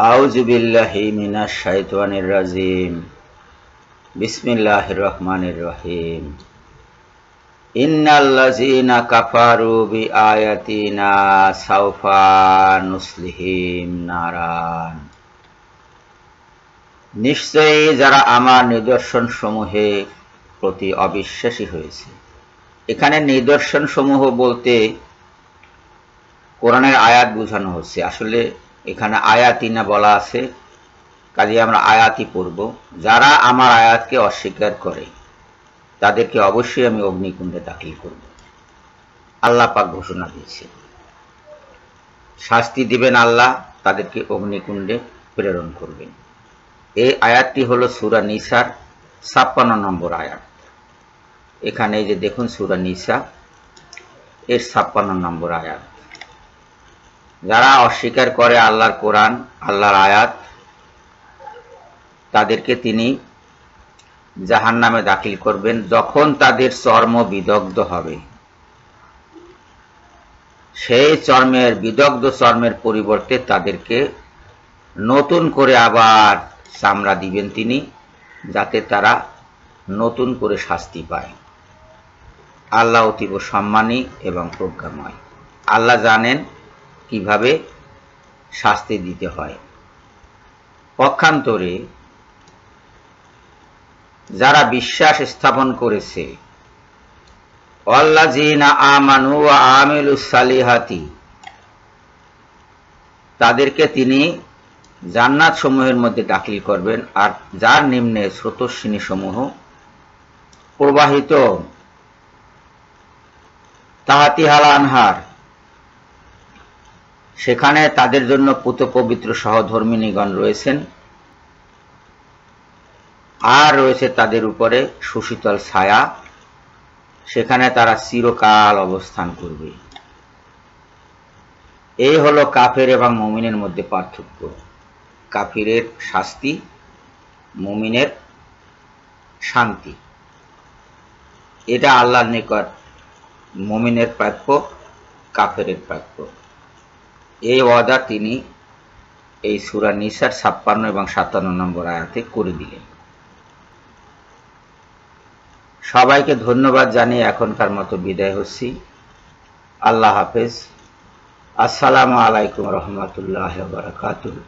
আউযু বিল্লাহি মিনাশ শাইতানির রাজিম। বিসমিল্লাহির রহমানির রহিম। ইন্নাল্লাযীনা কাফারু বিআয়াতিনা সাওফা নুসলিহিম নারান। নিশ্চয়ই যারা আমার নিদর্শন সমূহে প্রতি অবিশ্বাসী হয়েছে। এখানে নিদর্শন সমূহ বলতে কোরআনের আয়াত বোঝানো হচ্ছে। আসলে এখানে আয়াতিনা বলা আছে, কাজে আমরা আয়াতই পড়ব। যারা আমার আয়াতকে অস্বীকার করে তাদেরকে অবশ্যই আমি অগ্নিকুণ্ডে দাখিল করব। আল্লাহ পাক ঘোষণা দিয়েছে, শাস্তি দিবেন আল্লাহ, তাদেরকে অগ্নিকুণ্ডে প্রেরণ করবেন। এই আয়াতটি হলো সূরা নিসার ৫৬ নম্বর আয়াত। এখানে যে দেখুন সূরা নিসা এর ৫৬ নম্বর আয়াত। যারা অস্বীকার করে আল্লাহর কোরআন, আল্লাহর আয়াত, তাদেরকে তিনি জাহান্নামে দাখিল করবেন যখন তাদের চর্ম বিদগ্ধ হবে। সেই চর্মের বিদগ্ধ চর্মের পরিবর্তে তাদেরকে নতুন করে আবার চামড়া দিবেন তিনি, যাতে তারা নতুন করে শাস্তি পায়। আল্লাহ অতীব সম্মানী এবং প্রজ্ঞাময়। আল্লাহ জানেন কিভাবে শাস্তি দিতে হয়। পক্ষান্তরে যারা বিশ্বাস স্থাপন করেছে, আল্লাযীনা আমানু ওয়া আমিলুস সালিহাতি, তাদেরকে তিনি জান্নাত সমূহের মধ্যে দাখিল করবেন, আর যার নিম্নে স্রোতস্বিনী সমূহ প্রবাহিত, তাহাতিহাল আনহার, সেখানে তাদের জন্য পুত পবিত্র সহধর্মিণীগণ রয়েছেন, আর রয়েছে তাদের উপরে সুশীতল ছায়া, সেখানে তারা চিরকাল অবস্থান করবে। এই হলো কাফের এবং মুমিনের মধ্যে পার্থক্য। কাফিরের শাস্তি, মুমিনের শান্তি। এটা আল্লাহর নিকট মুমিনের প্রাপ্য, কাফেরের প্রাপ্য। এই ওয়াদা তিনি এই সূরা নিসার ৫৬ এবং ৫৭ নম্বর আয়াতে করে দিলেন। সবাইকে ধন্যবাদ জানিয়ে এখনকার মতো বিদায় হচ্ছি। আল্লাহ হাফেজ। আসসালামু আলাইকুম রহমতুল্লাহি ওয়া বারাকাতুহু।